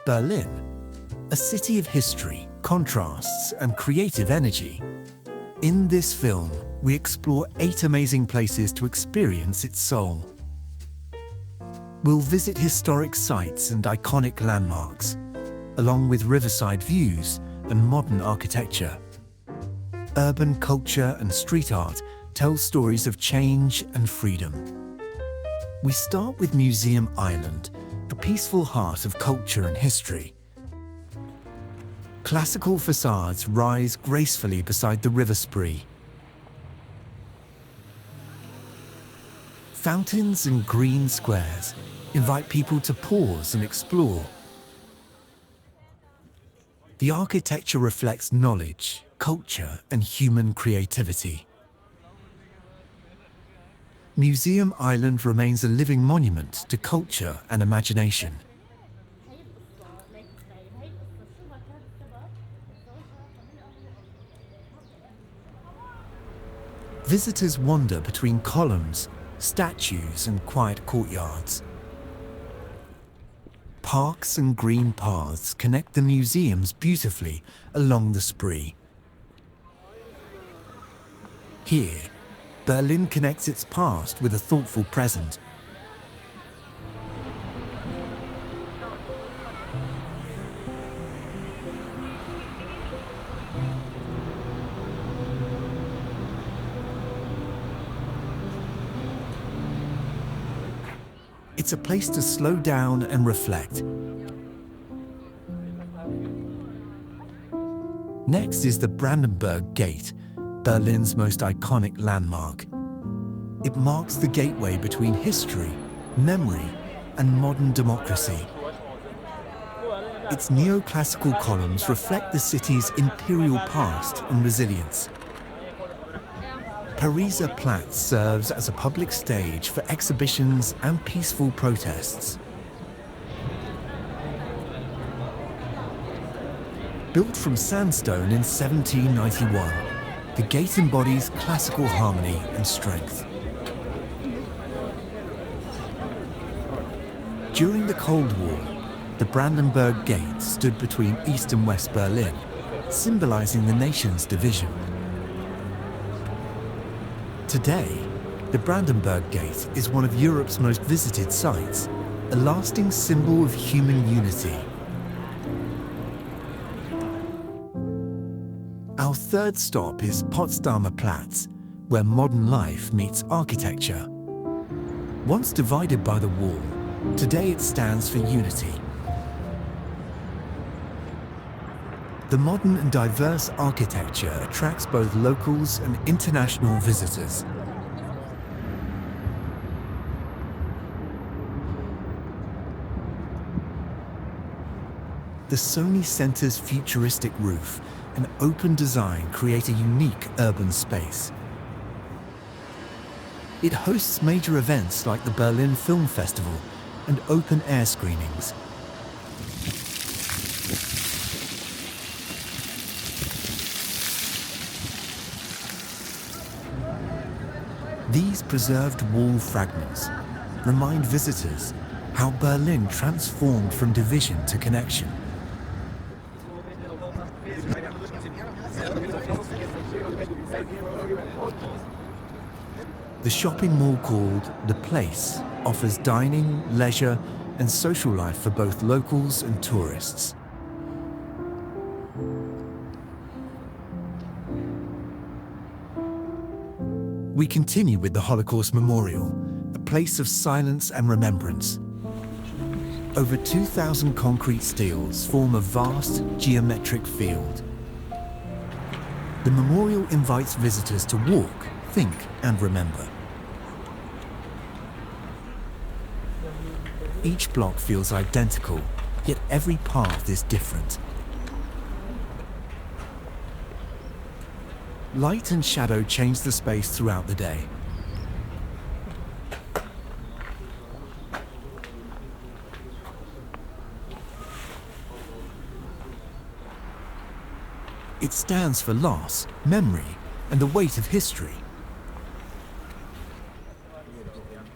Berlin, a city of history, contrasts, and creative energy. In this film, we explore 8 amazing places to experience its soul. We'll visit historic sites and iconic landmarks, along with riverside views and modern architecture. Urban culture and street art tell stories of change and freedom. We start with Museum Island, a peaceful heart of culture and history. Classical facades rise gracefully beside the River Spree. Fountains and green squares invite people to pause and explore. The architecture reflects knowledge, culture, and human creativity. Museum Island remains a living monument to culture and imagination. Visitors wander between columns, statues, and quiet courtyards. Parks and green paths connect the museums beautifully along the Spree. Here, Berlin connects its past with a thoughtful present. It's a place to slow down and reflect. Next is the Brandenburg Gate, Berlin's most iconic landmark. It marks the gateway between history, memory, and modern democracy. Its neoclassical columns reflect the city's imperial past and resilience. Potsdamer Platz serves as a public stage for exhibitions and peaceful protests. Built from sandstone in 1791, the gate embodies classical harmony and strength. During the Cold War, the Brandenburg Gate stood between East and West Berlin, symbolizing the nation's division. Today, the Brandenburg Gate is one of Europe's most visited sites, a lasting symbol of human unity. Our third stop is Potsdamer Platz, where modern life meets architecture. Once divided by the wall, today it stands for unity. The modern and diverse architecture attracts both locals and international visitors. The Sony Center's futuristic roof and open design create a unique urban space. It hosts major events like the Berlin Film Festival and open-air screenings. These preserved wall fragments remind visitors how Berlin transformed from division to connection. The shopping mall called The Place offers dining, leisure, and social life for both locals and tourists. We continue with the Holocaust Memorial, a place of silence and remembrance. Over 2,000 concrete steels form a vast geometric field. The memorial invites visitors to walk, think, and remember. Each block feels identical, yet every path is different. Light and shadow change the space throughout the day. It stands for loss, memory, and the weight of history.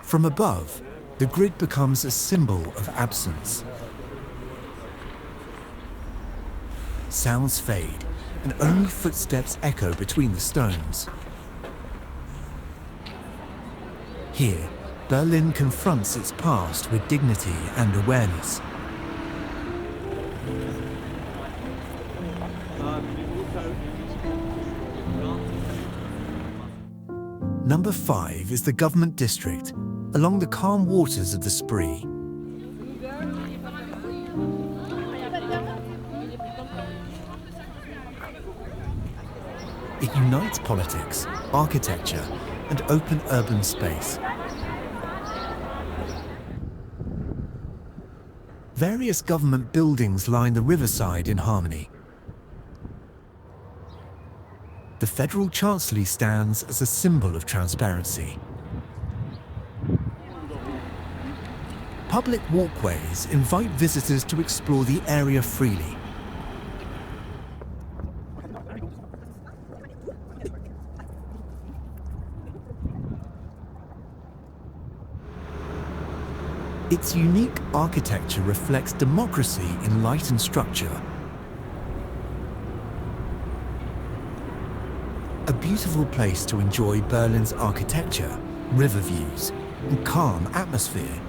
From above, the grid becomes a symbol of absence. sounds fade, and only footsteps echo between the stones. Here, Berlin confronts its past with dignity and awareness. Number 5 is the government district, along the calm waters of the Spree. It unites politics, architecture, and open urban space. Various government buildings line the riverside in harmony. The Federal Chancellery stands as a symbol of transparency. Public walkways invite visitors to explore the area freely. Its unique architecture reflects democracy in light and structure. A beautiful place to enjoy Berlin's architecture, river views, and calm atmosphere.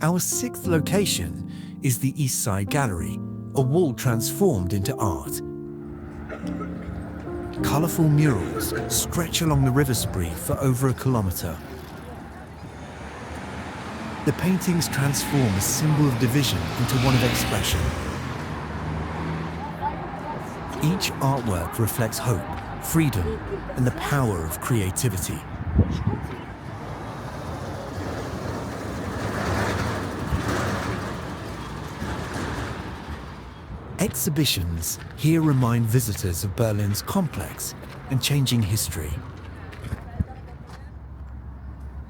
Our 6th location is the East Side Gallery, a wall transformed into art. Colourful murals stretch along the river Spree for over a kilometre. The paintings transform a symbol of division into one of expression. Each artwork reflects hope, freedom, and the power of creativity. Exhibitions here remind visitors of Berlin's complex and changing history.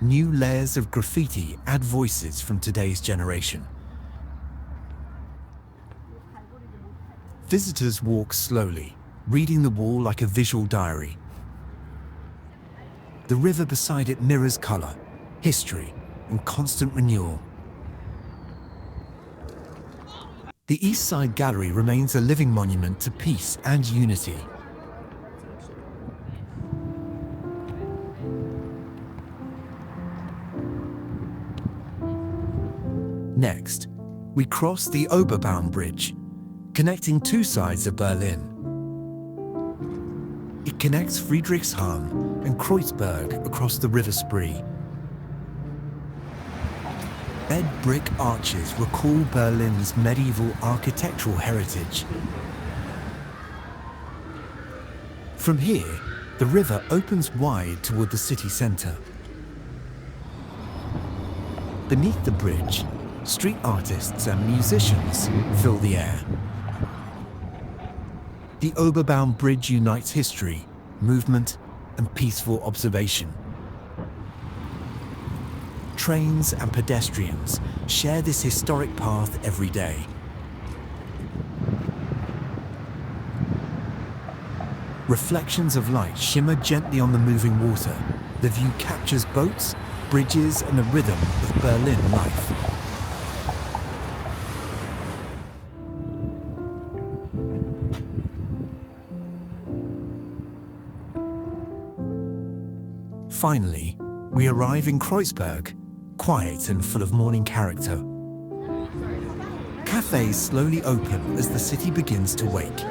New layers of graffiti add voices from today's generation. Visitors walk slowly, reading the wall like a visual diary. The river beside it mirrors colour, history, and constant renewal. The East Side Gallery remains a living monument to peace and unity. Next, we cross the Oberbaum Bridge, connecting 2 sides of Berlin. It connects Friedrichshain and Kreuzberg across the river Spree. Red brick arches recall Berlin's medieval architectural heritage. From here, the river opens wide toward the city centre. Beneath the bridge, street artists and musicians fill the air. The Oberbaum Bridge unites history, movement, and peaceful observation. Trains and pedestrians share this historic path every day. Reflections of light shimmer gently on the moving water. The view captures boats, bridges, and the rhythm of Berlin life. Finally, we arrive in Kreuzberg, quiet and full of morning character. Cafes slowly open as the city begins to wake.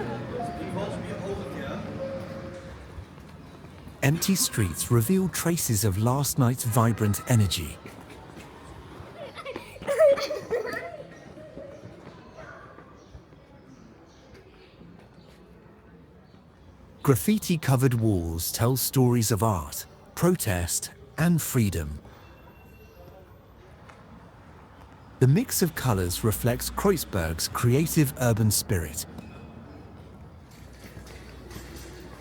Empty streets reveal traces of last night's vibrant energy. Graffiti-covered walls tell stories of art, protest, and freedom. The mix of colours reflects Kreuzberg's creative urban spirit.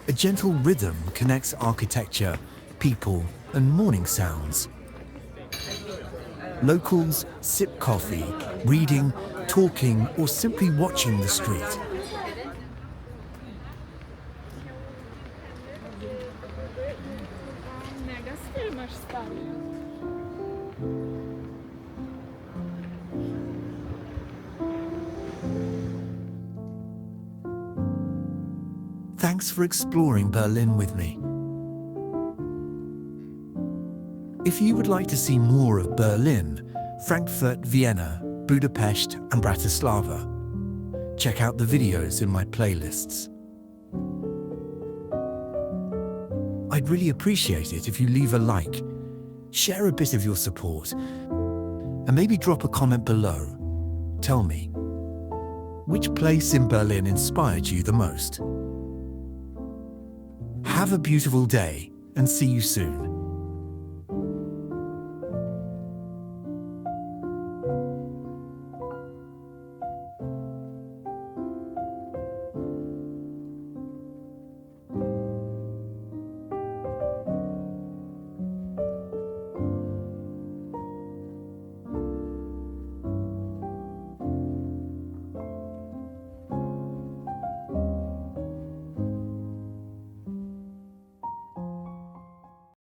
A gentle rhythm connects architecture, people, and morning sounds. Locals sip coffee, reading, talking, or simply watching the street. Thanks for exploring Berlin with me. If you would like to see more of Berlin, Frankfurt, Vienna, Budapest, and Bratislava, check out the videos in my playlists. I'd really appreciate it if you leave a like, share a bit of your support, and maybe drop a comment below. Tell me, which place in Berlin inspired you the most? Have a beautiful day and see you soon.